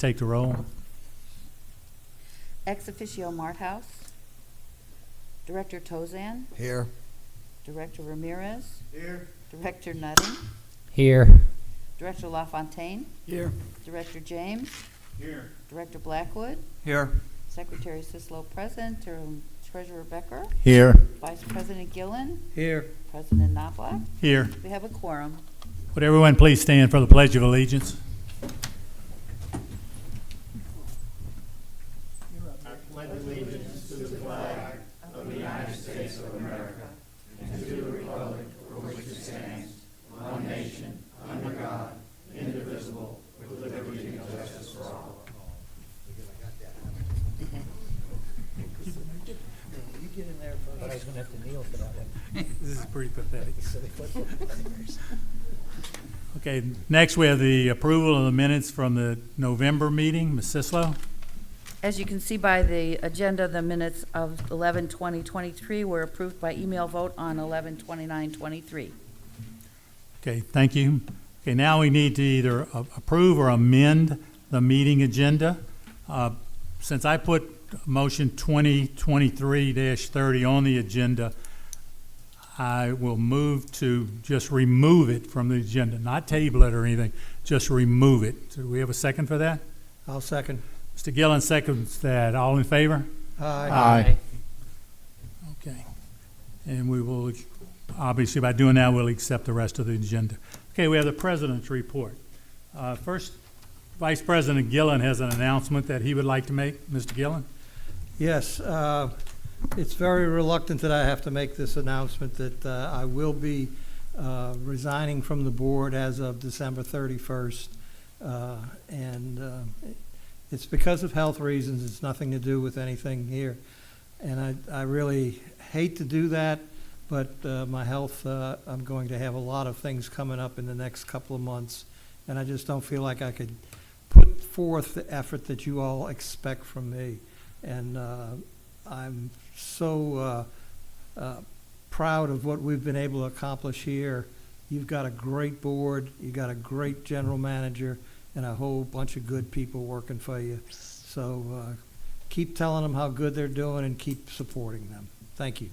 take the roll. Ex officio Marthouse. Director Tozan. Here. Director Ramirez. Here. Director Nutting. Here. Director LaFontaine. Here. Director James. Here. Director Blackwood. Here. Secretary Sislo present. Treasurer Becker. Here. Vice President Gillen. Here. President Knobloch. Here. We have a quorum. Would everyone please stand for the Pledge of Allegiance? But I was going to have to kneel for that one. This is pretty pathetic. Okay, next we have the approval of the minutes from the November meeting. Ms. Sislo? As you can see by the agenda, the minutes of 11/20/23 were approved by email vote on 11/29/23. Okay, thank you. Okay, now we need to either approve or amend the meeting agenda. Since I put motion 2023-30 on the agenda, I will move to just remove it from the agenda, not table it or anything, just remove it. So do we have a second for that? I'll second. Mr. Gillen seconds that. All in favor? Aye. Okay. And we will, obviously by doing that, we'll accept the rest of the agenda. Okay, we have the President's report. First, Vice President Gillen has an announcement that he would like to make. Mr. Gillen? Yes, it's very reluctant that I have to make this announcement that I will be resigning from the board as of December 31st. It's because of health reasons. It's nothing to do with anything here. And I really hate to do that, but my health, I'm going to have a lot of things coming up in the next couple of months. And I just don't feel like I could put forth the effort that you all expect from me. And I'm so proud of what we've been able to accomplish here. You've got a great board, you've got a great general manager, and a whole bunch of good people working for you. So keep telling them how good they're doing and keep supporting them. Thank you.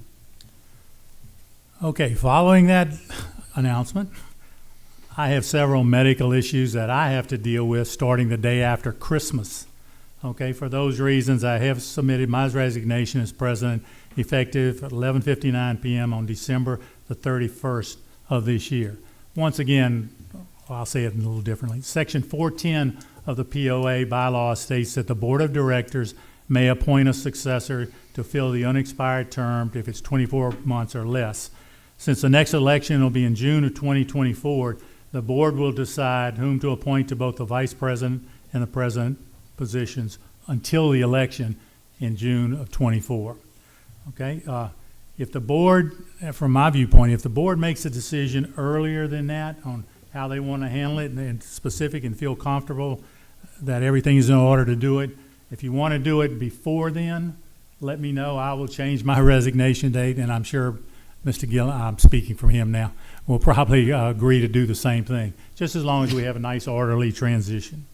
Okay, following that announcement, I have several medical issues that I have to deal with starting the day after Christmas. Okay, for those reasons, I have submitted my resignation as president effective at 11:59 p.m. on December the 31st of this year. Once again, I'll say it a little differently. Section 410 of the POA bylaw states that the board of directors may appoint a successor to fill the unexpired term if it's 24 months or less. Since the next election will be in June of 2024, the board will decide whom to appoint to both the vice president and the president positions until the election in June of 24. Okay, if the board, from my viewpoint, if the board makes a decision earlier than that on how they want to handle it and specific and feel comfortable that everything is in order to do it, if you want to do it before then, let me know. I will change my resignation date, and I'm sure Mr. Gillen, I'm speaking from him now, will probably agree to do the same thing, just as long as we have a nice orderly transition.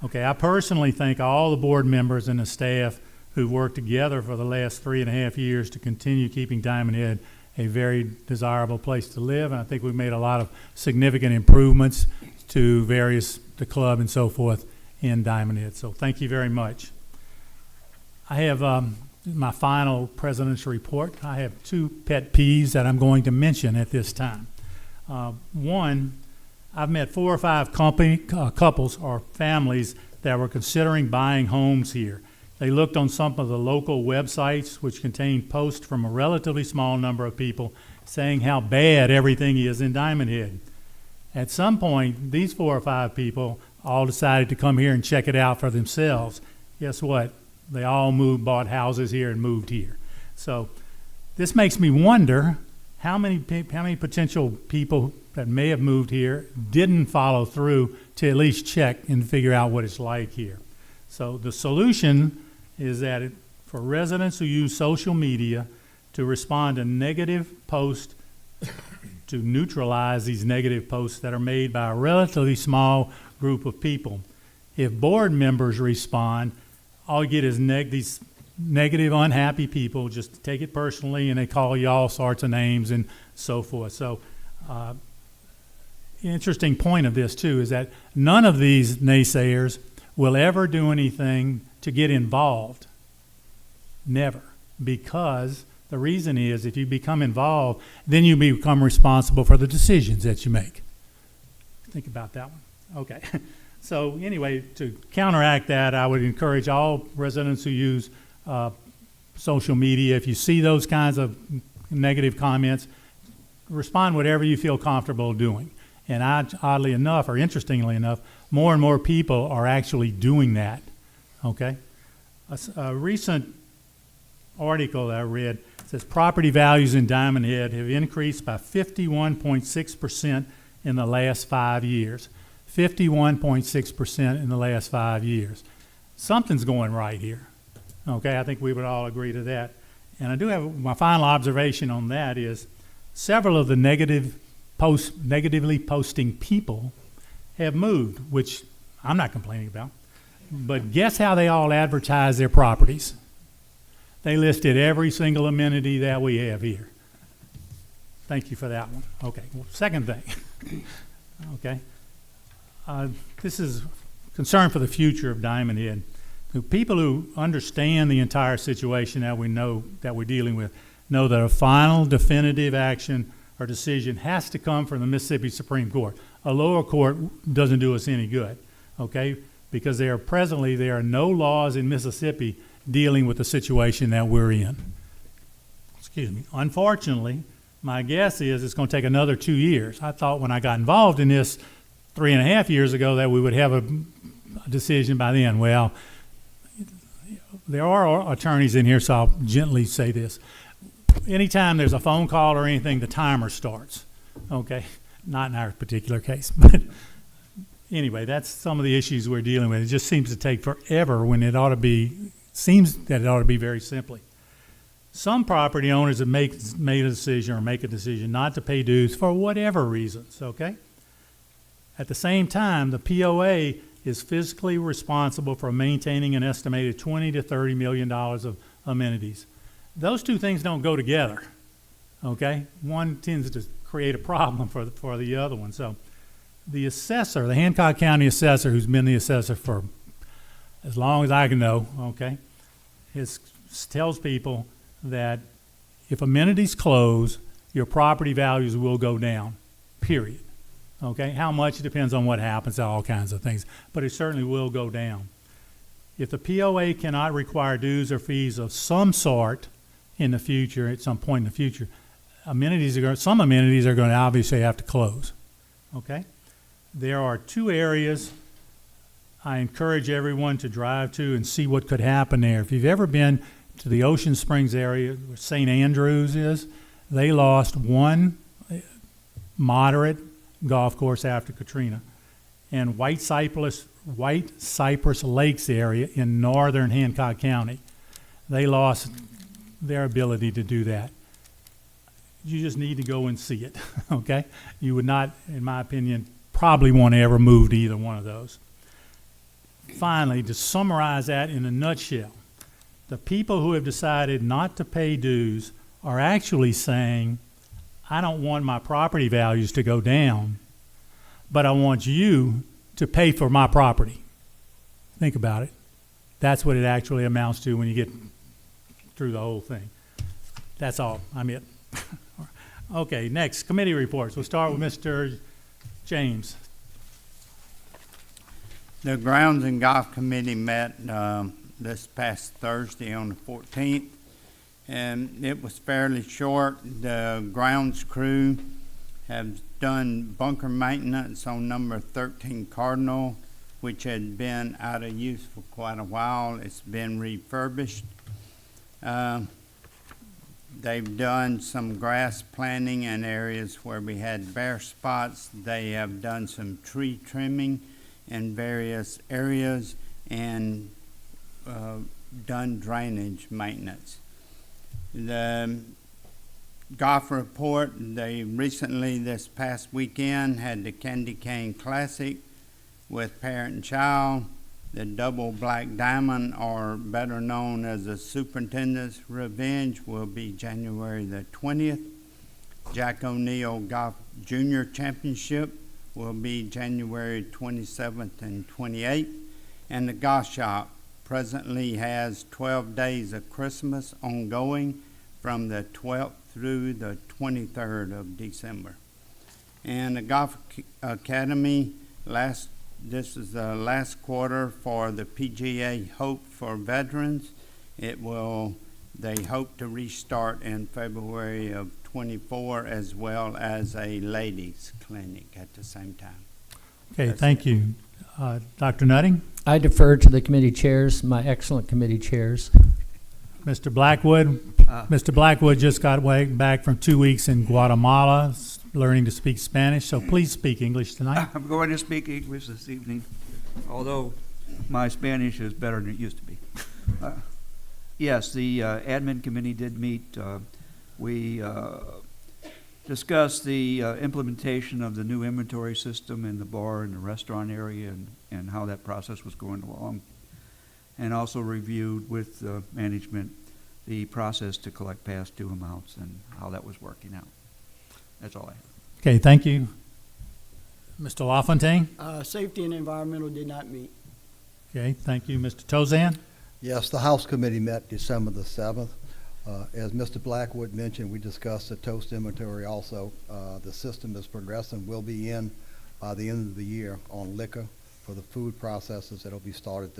Okay, I personally thank all the board members and the staff who worked together for the last 3.5 years to continue keeping Diamond Head a very desirable place to live. And I think we've made a lot of significant improvements to the club and so forth in Diamond Head. So thank you very much. I have my final president's report. I have 2 pet peeves that I'm going to mention at this time. One, I've met 4 or 5 couples or families that were considering buying homes here. They looked on some of the local websites, which contain posts from a relatively small number of people saying how bad everything is in Diamond Head. At some point, these 4 or 5 people all decided to come here and check it out for themselves. Guess what? They all bought houses here and moved here. So this makes me wonder how many potential people that may have moved here didn't follow through to at least check and figure out what it's like here. So the solution is that for residents who use social media to respond to negative posts to neutralize these negative posts that are made by a relatively small group of people. If board members respond, all you get is these negative, unhappy people just take it personally, and they call you all sorts of names and so forth. So, interesting point of this too is that none of these naysayers will ever do anything to get involved. Never. Because the reason is if you become involved, then you become responsible for the decisions that you make. Think about that one. Okay. So anyway, to counteract that, I would encourage all residents who use social media, if you see those kinds of negative comments, respond whatever you feel comfortable doing. And oddly enough, or interestingly enough, more and more people are actually doing that. Okay? A recent article that I read says property values in Diamond Head have increased by 51.6% in the last 5 years. 51.6% in the last 5 years. Something's going right here. Okay, I think we would all agree to that. And I do have my final observation on that is several of the negatively posting people have moved, which I'm not complaining about. But guess how they all advertise their properties? They listed every single amenity that we have here. Thank you for that one. Okay, well, second thing. Okay. This is concern for the future of Diamond Head. The people who understand the entire situation that we know that we're dealing with know that a final definitive action or decision has to come from the Mississippi Supreme Court. A lower court doesn't do us any good, okay? Because there are no laws in Mississippi dealing with the situation that we're in. Excuse me. Unfortunately, my guess is it's going to take another 2 years. I thought when I got involved in this 3.5 years ago that we would have a decision by then. Well, there are attorneys in here, so I'll gently say this. Anytime there's a phone call or anything, the timer starts. Okay? Not in our particular case. But anyway, that's some of the issues we're dealing with. It just seems to take forever when it ought to be, seems that it ought to be very simply. Some property owners have made a decision or make a decision not to pay dues for whatever reasons, okay? At the same time, the POA is fiscally responsible for maintaining an estimated $20 to $30 million of amenities. Those two things don't go together, okay? One tends to create a problem for the other one. So the assessor, the Hancock County assessor, who's been the assessor for as long as I can know, okay, tells people that if amenities close, your property values will go down, period. Okay, how much depends on what happens, all kinds of things, but it certainly will go down. If the POA cannot require dues or fees of some sort in the future, at some point in the future, some amenities are going to obviously have to close. Okay, there are two areas I encourage everyone to drive to and see what could happen there. If you've ever been to the Ocean Springs area where St. Andrews is, they lost one moderate golf course after Katrina. And White Cypress Lakes area in northern Hancock County, they lost their ability to do that. You just need to go and see it, okay? You would not, in my opinion, probably want to ever move to either one of those. Finally, to summarize that in a nutshell, the people who have decided not to pay dues are actually saying, I don't want my property values to go down, but I want you to pay for my property. Think about it. That's what it actually amounts to when you get through the whole thing. That's all. I'm it. Okay, next, committee reports. We'll start with Mr. James. The Grounds and Golf Committee met this past Thursday on the 14th, and it was fairly short. The grounds crew have done bunker maintenance on number 13 Cardinal, which had been out of use for quite a while. It's been refurbished. They've done some grass planting in areas where we had bare spots. They have done some tree trimming in various areas and done drainage maintenance. The golf report, they recently this past weekend had the Candy Cane Classic with parent and child. The Double Black Diamond, or better known as the Superintendent's Revenge, will be January the 20th. Jack O'Neill Golf Junior Championship will be January 27th and 28th. And the Golf Shop presently has 12 days of Christmas ongoing from the 12th through the 23rd of December. And the Golf Academy, this is the last quarter for the PGA Hope for Veterans. They hope to restart in February of 24, as well as a ladies clinic at the same time. Okay, That's thank you. Dr. Nutting? I defer to the committee chairs, my excellent committee chairs. Mr. Blackwood? Mr. Blackwood just got back from 2 weeks in Guatemala, learning to speak Spanish, so please speak English tonight. I'm going to speak English this evening, although my Spanish is better than it used to be. Yes, the admin committee did meet. We discussed the implementation of the new inventory system in the bar and the restaurant area and how that process was going along, and also reviewed with management the process to collect past due amounts and how that was working out. That's all I have. Okay, thank you. Mr. LaFontaine? Safety and environmental did not meet. Okay, thank you. Mr. Tozan? Yes, the House Committee met December the 7th. As Mr. Blackwood mentioned, we discussed the toast inventory also. The system is progressing. We'll be in by the end of the year on liquor for the food processors. It'll be starting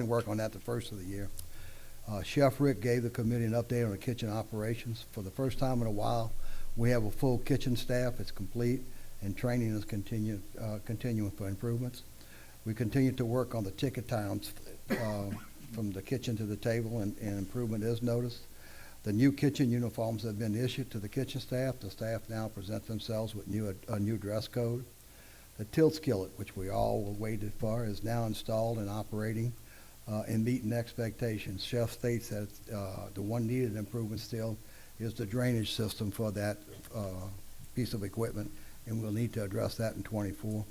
work on that the first of the year. Chef Rick gave the committee an update on the kitchen operations. For the first time in a while, we have a full kitchen staff. It's complete, and training is continuing for improvements. We continue to work on the ticket times from the kitchen to the table, and improvement is noticed. The new kitchen uniforms have been issued to the kitchen staff. The staff now present themselves with a new dress code. The tilt skillet, which we all waited for, is now installed and operating and meeting expectations. Chef states that the one needed improvement still is the drainage system for that piece of equipment, and we'll need to address that in 24.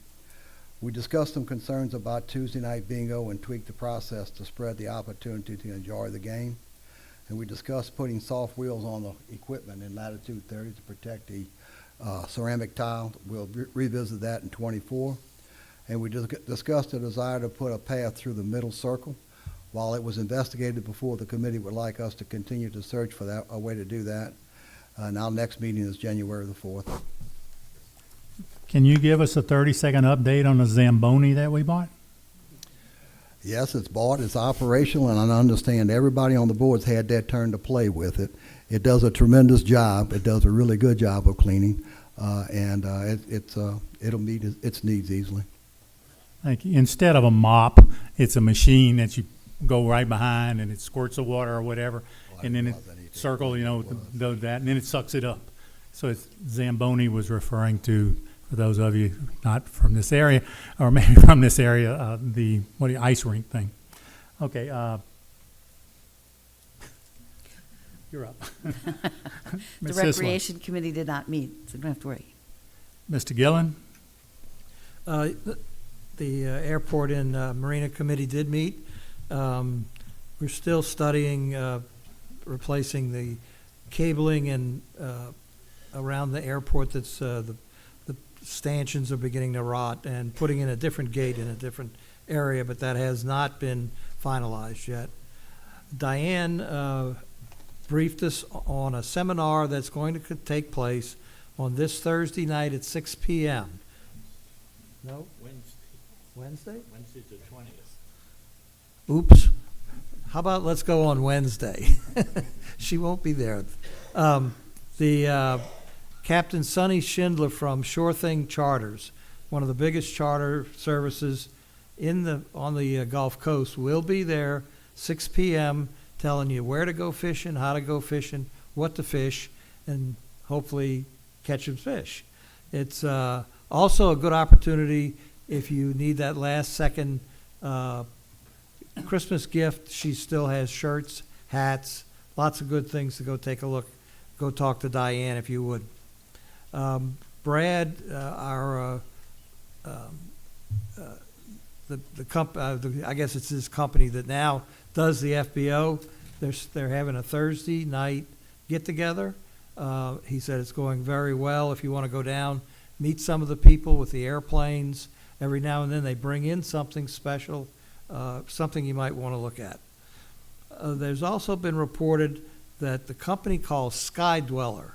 We discussed some concerns about Tuesday night bingo and tweaked the process to spread the opportunity to enjoy the game. And we discussed putting soft wheels on the equipment in latitude 30 to protect the ceramic tile. We'll revisit that in 24. And we discussed the desire to put a path through the middle circle. While it was investigated before, the committee would like us to continue to search for a way to do that. And our next meeting is January the 4th. Can you give us a 30-second update on the Zamboni that we bought? Yes, it's bought, it's operational, and I understand everybody on the board's had their turn to play with it. It does a tremendous job. It does a really good job of cleaning, and it'll meet its needs easily. Like, instead of a mop, it's a machine that you go right behind and it squirts the water or whatever, and then it circle, does that, and then it sucks it up. So it's Zamboni was referring to, for those of you not from this area, or maybe from this area, the ice rink thing. Okay, you're up. The Ms. Sisler. Recreation Committee did not meet, so you don't have to worry. Mr. Gillen? The Airport and Marina Committee did meet. We're still studying replacing the cabling and around the airport that's the stanchions are beginning to rot, and putting in a different gate in a different area, but that has not been finalized yet. Diane briefed us on a seminar that's going to take place on this Thursday night at 6 p.m. No? Wednesday? Wednesday the 20th. Oops. How about let's go on Wednesday? She won't be there. Captain Sonny Schindler from Sure Thing Charters, one of the biggest charter services on the Gulf Coast, will be there 6 p.m. telling you where to go fishing, how to go fishing, what to fish, and hopefully catch some fish. It's also a good opportunity if you need that last second Christmas gift. She still has shirts, hats, lots of good things to go take a look. Go talk to Diane if you would. Brad, our I guess it's this company that now does the FBO. They're having a Thursday night get-together. He said it's going very well. If you want to go down, meet some of the people with the airplanes. Every now and then they bring in something special, something you might want to look at. There's also been reported that the company called Sky Dweller,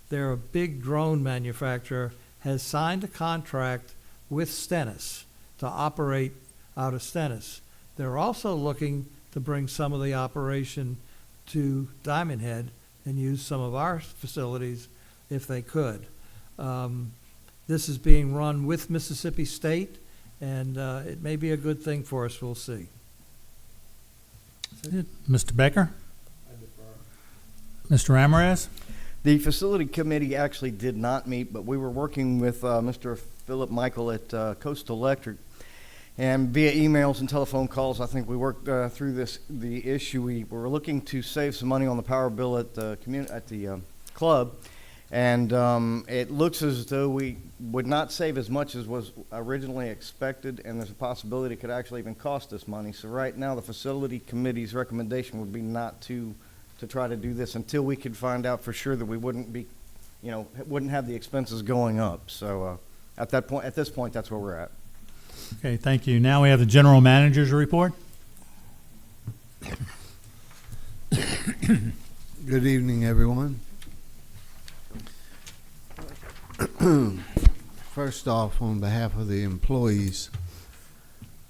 they're a big drone manufacturer, has signed a contract with Stennis to operate out of Stennis. They're also looking to bring some of the operation to Diamond Head and use some of our facilities if they could. This is being run with Mississippi State, and it may be a good thing for us. We'll see. Mr. Becker? Mr. Ramirez? The facility committee actually did not meet, but we were working with Mr. Philip Michael at Coastal Electric, and via emails and telephone calls, I think we worked through the issue. We were looking to save some money on the power bill at the club, and it looks as though we would not save as much as was originally expected, and there's a possibility it could actually even cost us money. So right now, the facility committee's recommendation would be not to try to do this until we could find out for sure that we wouldn't be, wouldn't have the expenses going up. So at this point, that's where we're at. Okay, thank you. Now we have the general manager's report. Good evening, everyone. First off, on behalf of the employees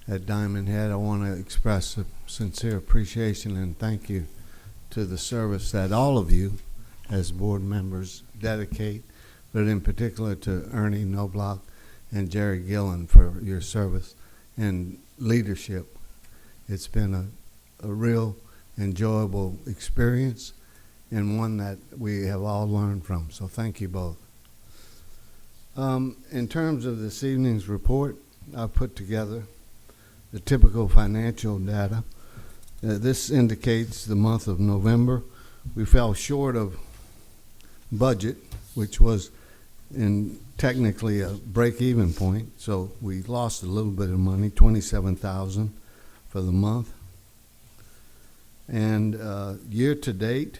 at Diamond Head, I want to express a sincere appreciation and thank you to the service that all of you as board members dedicate, but in particular to Ernie Knobloch and Jerry Gillen for your service and leadership. It's been a real enjoyable experience and one that we have all learned from, so thank you both. In terms of this evening's report, I've put together the typical financial data. This indicates the month of November. We fell short of budget, which was technically a break-even point, so we lost a little bit of money, $27,000 for the month. And year-to-date,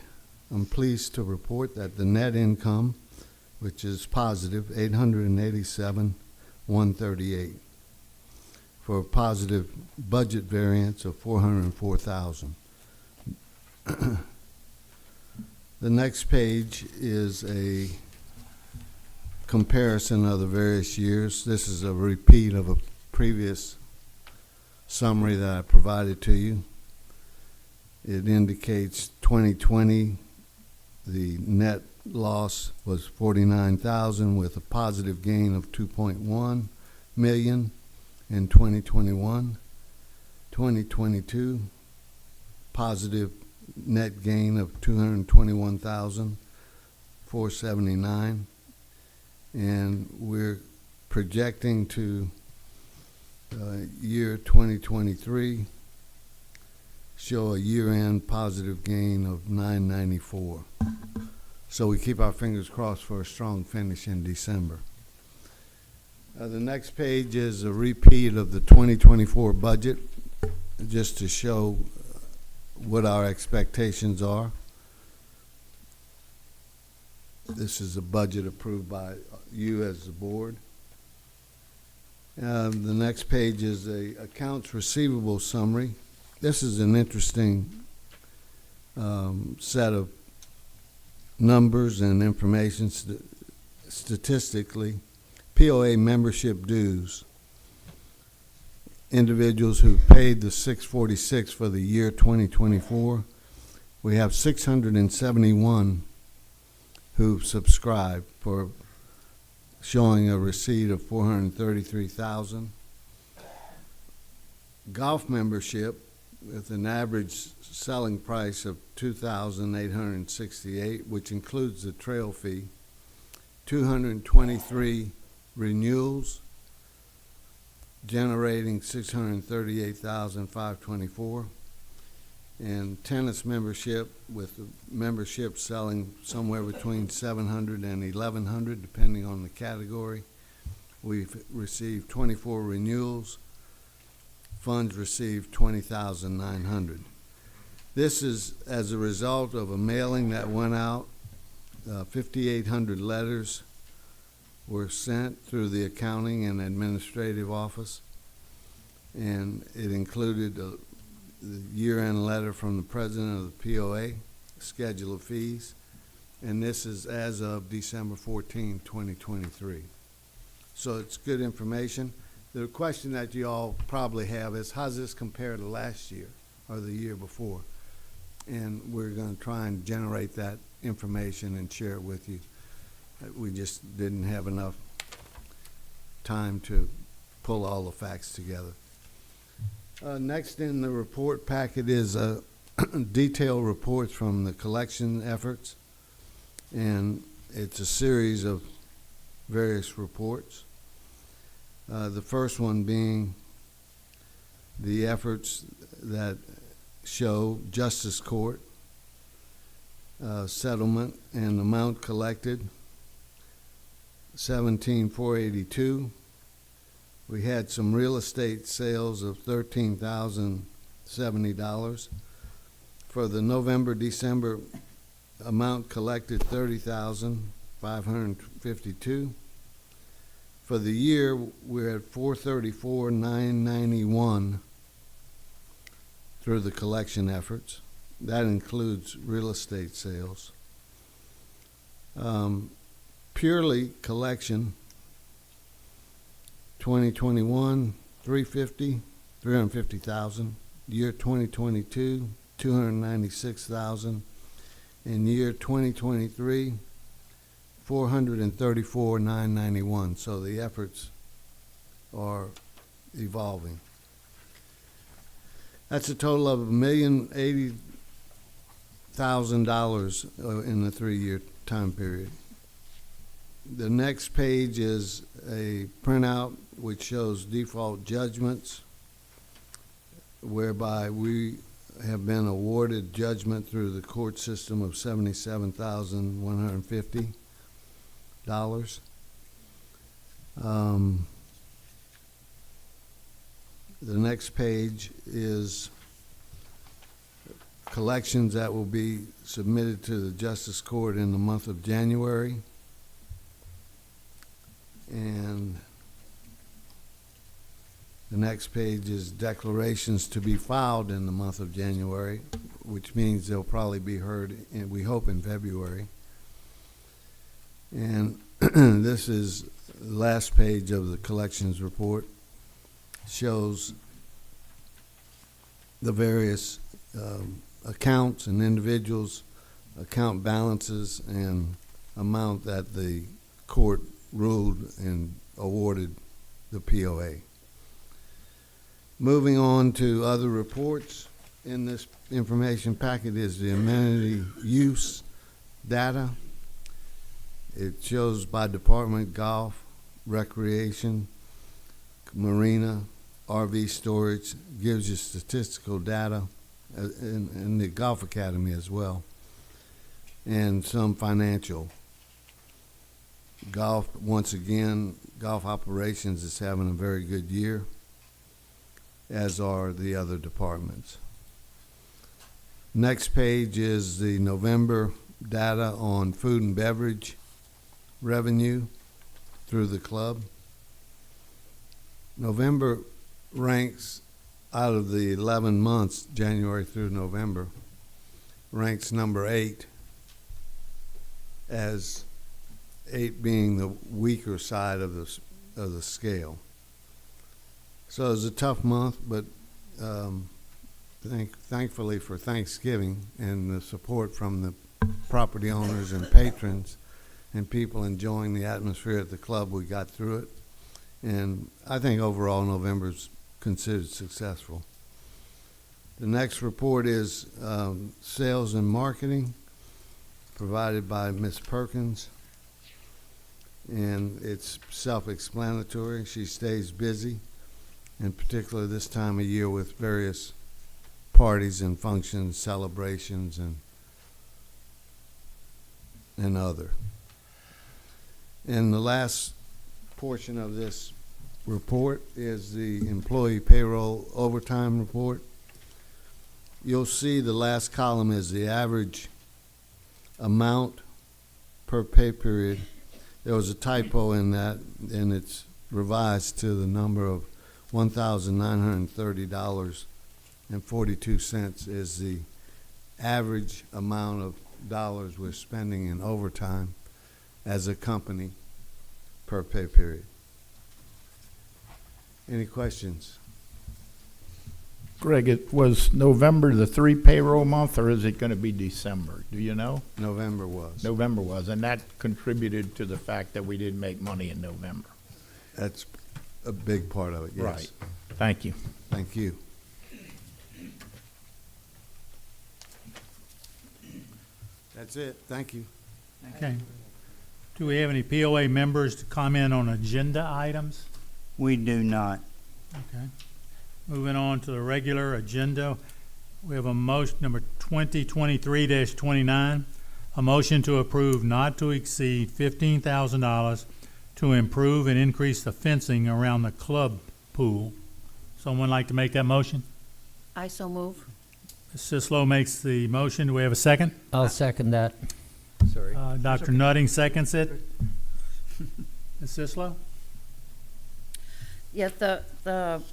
I'm pleased to report that the net income, which is positive, $887,138, for a positive budget variance of $404,000. The next page is a comparison of the various years. This is a repeat of a previous summary that I provided to you. It indicates 2020, the net loss was $49,000 with a positive gain of $2.1 million. In 2021, 2022, positive net gain of $221,479, and we're projecting to year 2023 show a year-end positive gain of $994. So we keep our fingers crossed for a strong finish in December. The next page is a repeat of the 2024 budget, just to show what our expectations are. This is a budget approved by you as the board. The next page is a accounts receivable summary. This is an interesting set of numbers and information statistically. POA membership dues. Individuals who paid the $646 for the year 2024. We have 671 who've subscribed, for showing a receipt of $433,000. Golf membership with an average selling price of $2,868, which includes the trail fee. 223 renewals, generating $638,524, and tennis membership, with the membership selling somewhere between $700 and $1,100 depending on the category. We've received 24 renewals, funds received $20,900. This is as a result of a mailing that went out. 5,800 letters were sent through the accounting and administrative office, and it included the year-end letter from the president of the POA, schedule of fees, and this is as of December 14, 2023. So it's good information. The question that you all probably have is, how does this compare to last year or the year before? And we're going to try and generate that information and share it with you. We just didn't have enough time to pull all the facts together. Next in the report packet is detailed reports from the collection efforts, and it's a series of various reports. The first one being the efforts that show Justice Court settlement and amount collected, $17,482. We had some real estate sales of $13,070. For the November-December amount collected, $30,552. For the year, we're at $434,991 through the collection efforts. That includes real estate sales. Purely collection, 2021, $350,000. Year 2022, $296,000. In year 2023, $434,991. So the efforts are evolving. That's a total of $1,080,000 in the 3-year time period. The next page is a printout which shows default judgments, whereby we have been awarded judgment through the court system of $77,150. The next page is collections that will be submitted to the Justice Court in the month of January. And the next page is declarations to be filed in the month of January, which means they'll probably be heard, we hope, in February. And this is the last page of the collections report. Shows the various accounts and individuals, account balances, and amount that the court ruled and awarded the POA. Moving on to other reports, in this information packet is the amenity use data. It shows by department: golf, recreation, marina, RV storage, gives you statistical data, and the Golf Academy as well, and some financial. Golf, once again, golf operations is having a very good year, as are the other departments. Next page is the November data on food and beverage revenue through the club. November ranks, out of the 11 months, January through November, ranks number 8, as 8 being the weaker side of the scale. So it was a tough month, but thankfully for Thanksgiving and the support from the property owners and patrons and people enjoying the atmosphere at the club, we got through it. And I think overall November's considered successful. The next report is sales and marketing, provided by Ms. Perkins. And it's self-explanatory. She stays busy, in particular this time of year with various parties and functions, celebrations, and other. And the last portion of this report is the employee payroll overtime report. You'll see the last column is the average amount per pay period. There was a typo in that, and it's revised to the number of $1,930.42 is the average amount of dollars we're spending in overtime as a company per pay period. Any questions? Greg, it was November the 3 payroll month, or is it going to be December? Do you know? November was. November was, and that contributed to the fact that we didn't make money in November. That's a big part of it, yes. Right. Thank you. Thank you. That's it. Thank you. Okay. Do we have any POA members to comment on agenda items? We do not. Okay. Moving on to the regular agenda, we have a motion, number 2023-29, a motion to approve not to exceed $15,000 to improve and increase the fencing around the club pool. Someone like to make that motion? I so move. Ms. Sislo makes the motion. Do we have a second? I'll second that. Sorry. Dr. Nutting seconds it. Ms. Sislo? Yes, the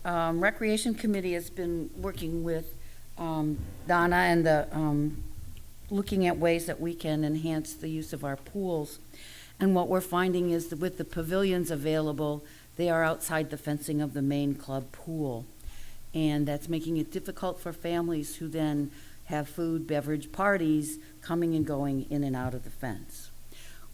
Recreation Committee has been working with Donna and looking at ways that we can enhance the use of our pools. And what we're finding is that with the pavilions available, they are outside the fencing of the main club pool. And that's making it difficult for families who then have food, beverage parties coming and going in and out of the fence.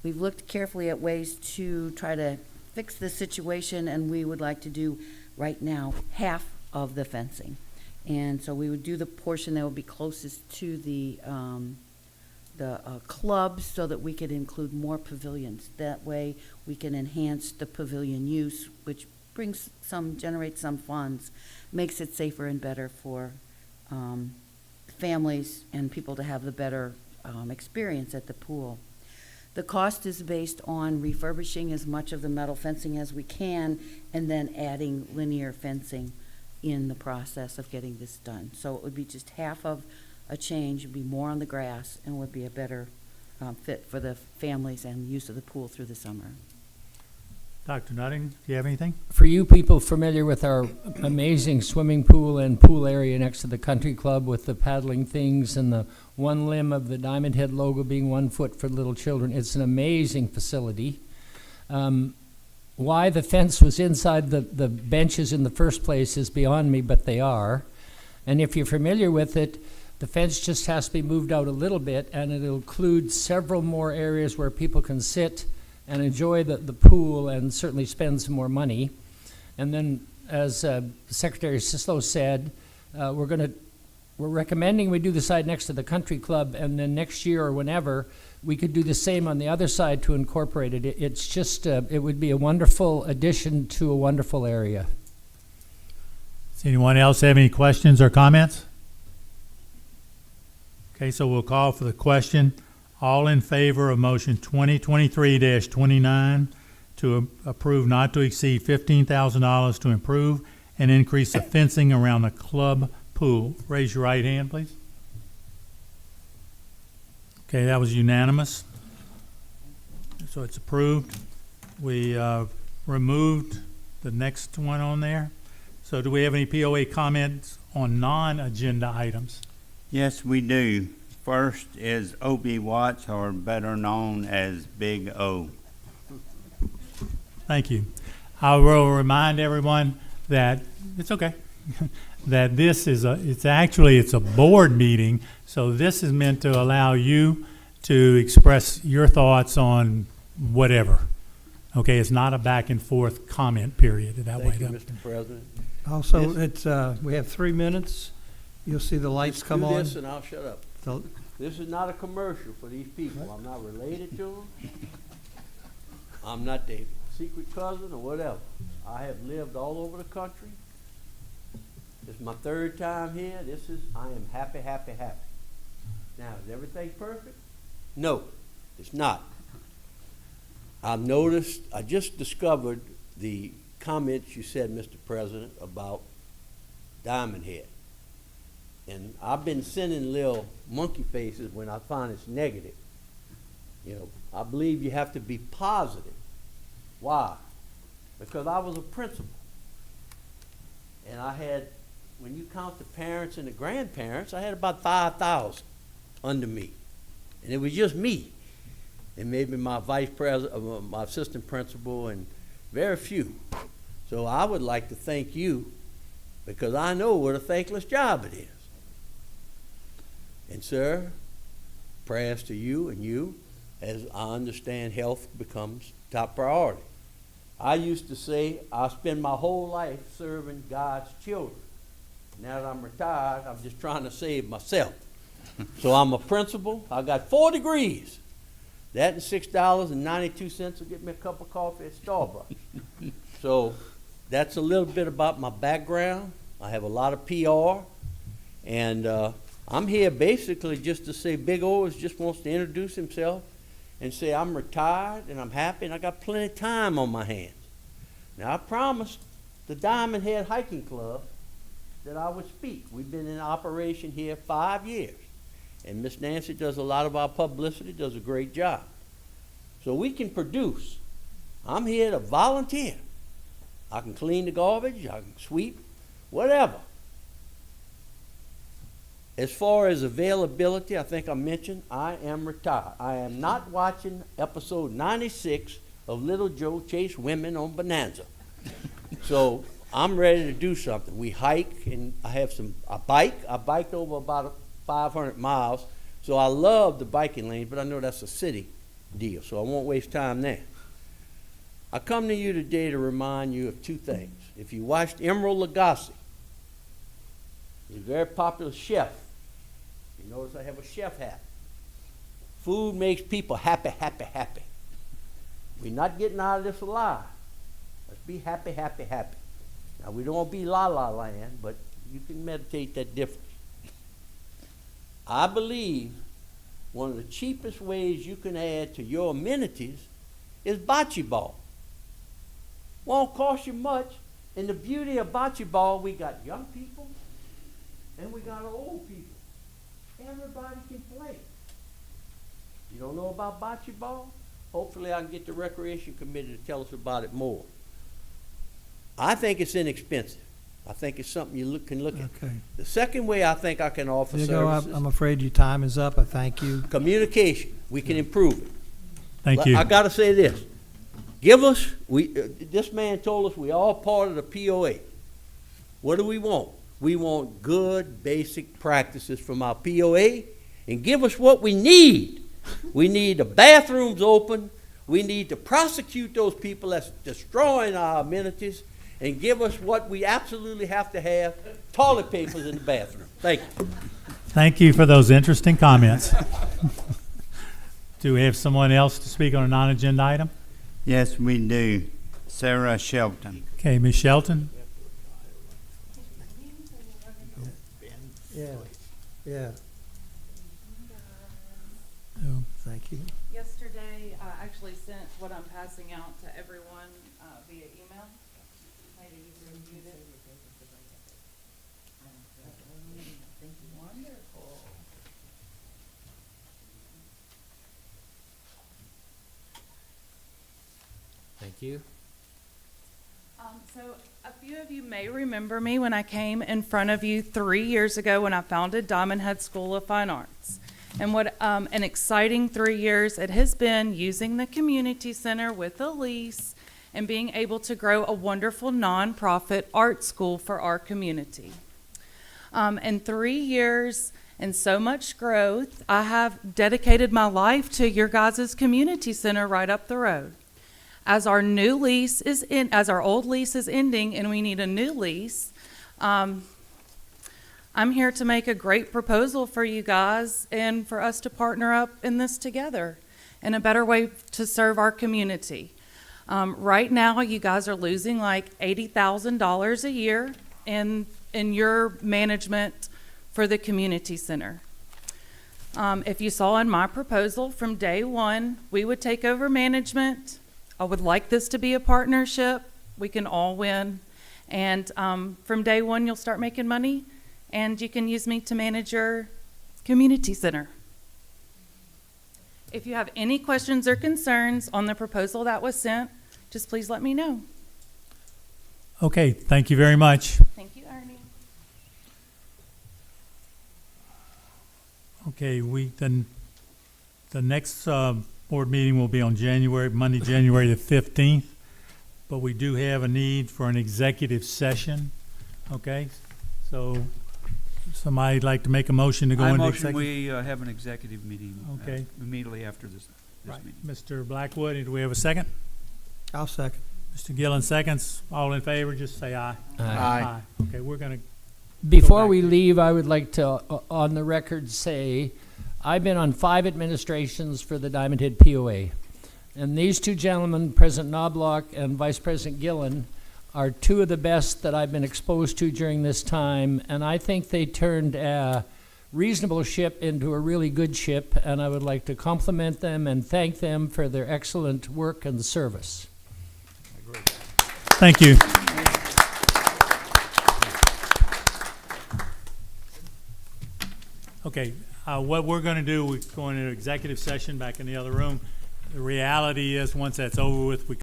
We've looked carefully at ways to try to fix this situation, and we would like to do right now half of the fencing. And so we would do the portion that would be closest to the clubs so that we could include more pavilions. That way we can enhance the pavilion use, which generates some funds, makes it safer and better for families and people to have the better experience at the pool. The cost is based on refurbishing as much of the metal fencing as we can and then adding linear fencing in the process of getting this done. So it would be just half of a change, would be more on the grass, and would be a better fit for the families and use of the pool through the summer. Dr. Nutting, do you have anything? For you people familiar with our amazing swimming pool and pool area next to the country club with the paddling things and the one limb of the Diamond Head logo being 1 foot for little children, it's an amazing facility. Why the fence was inside the benches in the first place is beyond me, but they are. And if you're familiar with it, the fence just has to be moved out a little bit, and it'll include several more areas where people can sit and enjoy the pool and certainly spend some more money. And then, as Secretary Sislo said, we're recommending we do the side next to the country club, and then next year or whenever, we could do the same on the other side to incorporate it. It's just, it would be a wonderful addition to a wonderful area. Does anyone else have any questions or comments? Okay, so we'll call for the question. All in favor of motion 2023-29 to approve not to exceed $15,000 to improve and increase the fencing around the club pool. Raise your right hand, please. Okay, that was unanimous. So it's approved. We removed the next one on there. So do we have any POA comments on non-agenda items? Yes, we do. First is O.B. Watts, or better known as Big O. Thank you. I will remind everyone that it's okay. That this is it's a board meeting, so this is meant to allow you to express your thoughts on whatever. Okay, it's not a back and forth comment period that way. Thank you, Mr. President. Also, it's, we have 3 minutes. You'll see the lights come Do on. this and I'll shut up. So- This is not a commercial for these people. I'm not related to them. I'm not their secret cousin or whatever. I have lived all over the country. This is my 3rd time here. I am happy, happy, happy. Now, is everything perfect? No, it's not. I just discovered the comments you said, Mr. President, about Diamond Head. And I've been sending little monkey faces when I find it's negative. You know, I believe you have to be positive. Why? Because I was a principal. And I had, when you count the parents and the grandparents, I had about 5,000 under me. And it was just me. And maybe my vice president, my assistant principal, and very few. So I would like to thank you, because I know what a thankless job it is. And sir, prayers to you and you, as I understand health becomes top priority. I used to say I spend my whole life serving God's children. Now that I'm retired, I'm just trying to save myself. So I'm a principal. I got 4 degrees. That and $6.92 will get me a cup of coffee at Starbucks. So that's a little bit about my background. I have a lot of PR. And I'm here basically just to say Big O just wants to introduce himself and say I'm retired and I'm happy and I got plenty of time on my hands. Now I promised the Diamond Head Hiking Club that I would speak. We've been in operation here 5 years. And Miss Nancy does a lot of our publicity, does a great job. So we can produce. I'm here to volunteer. I can clean the garbage, I can sweep, whatever. As far as availability, I think I mentioned, I am retired. I am not watching episode 96 of Little Joe Chase Women on Bonanza. So I'm ready to do something. We hike, and I have a bike. I biked over about 500 miles, so I love the biking lane, but I know that's a city deal, so I won't waste time there. I come to you today to remind you of 2 things. If you watched Emeril Lagasse, he's a very popular chef. You notice I have a chef hat. Food makes people happy, happy, happy. We're not getting out of this alive. Let's be happy, happy, happy. Now, we don't want to be la-la land, but you can meditate that difference. I believe one of the cheapest ways you can add to your amenities is bocce ball. Won't cost you much. And the beauty of bocce ball, we got young people and we got old people. Everybody can play. You don't know about bocce ball? Hopefully I can get the Recreation Committee to tell us about it more. I think it's inexpensive. I think it's something you can look at. Okay. The second way I think I can offer There you go. services, I'm afraid your time is up. I thank you. communication. We can improve it. Thank you. I got to say this. Give us, this man told us we all part of the POA. What do we want? We want good basic practices from our POA, and give us what we need. We need the bathrooms open. We need to prosecute those people that's destroying our amenities, and give us what we absolutely have to have, toilet papers in the bathroom. Thank you. Thank you for those interesting comments. Do we have someone else to speak on a non-agenda item? Yes, we do. Sarah Shelton. Okay, Ms. Shelton. Yeah, yeah. Oh. Thank you. Yesterday, I actually sent what I'm passing out to everyone via email. Maybe you reviewed it. Wonderful. Thank you. So a few of you may remember me when I came in front of you 3 years ago when I founded Diamond Head School of Fine Arts. And what an exciting 3 years it has been, using the community center with a lease and being able to grow a wonderful nonprofit art school for our community. In 3 years and so much growth, I have dedicated my life to your guys' community center right up the road. As our new lease is in, as our old lease is ending and we need a new lease, I'm here to make a great proposal for you guys and for us to partner up in this together in a better way to serve our community. Right now, you guys are losing like $80,000 a year in your management for the community center. If you saw in my proposal from day one, we would take over management. I would like this to be a partnership. We can all win. And from day one, you'll start making money, and you can use me to manage your community center. If you have any questions or concerns on the proposal that was sent, just please let me know. Okay, thank you very much. Thank you, Ernie. Okay, the next board meeting will be on Monday, January the 15th, but we do have a need for an executive session, okay? So, somebody'd like to make a motion to go I into motion executive? we have an executive meeting Okay. immediately after this Right. meeting. Mr. Blackwood, do we have a second? I'll second. Mr. Gillen seconds. All in favor, just say aye. Aye. Okay, we're gonna, Before back we to- leave, I would like to, on the record, say, I've been on 5 administrations for the Diamond Head POA. And these two gentlemen, President Knobloch and Vice President Gillen, are two of the best that I've been exposed to during this time. And I think they turned a reasonable ship into a really good ship. And I would like to compliment them and thank them for their excellent work and service. thank you. Okay, what we're gonna do, we're going into executive session back in the other room. The reality is, once that's over with, we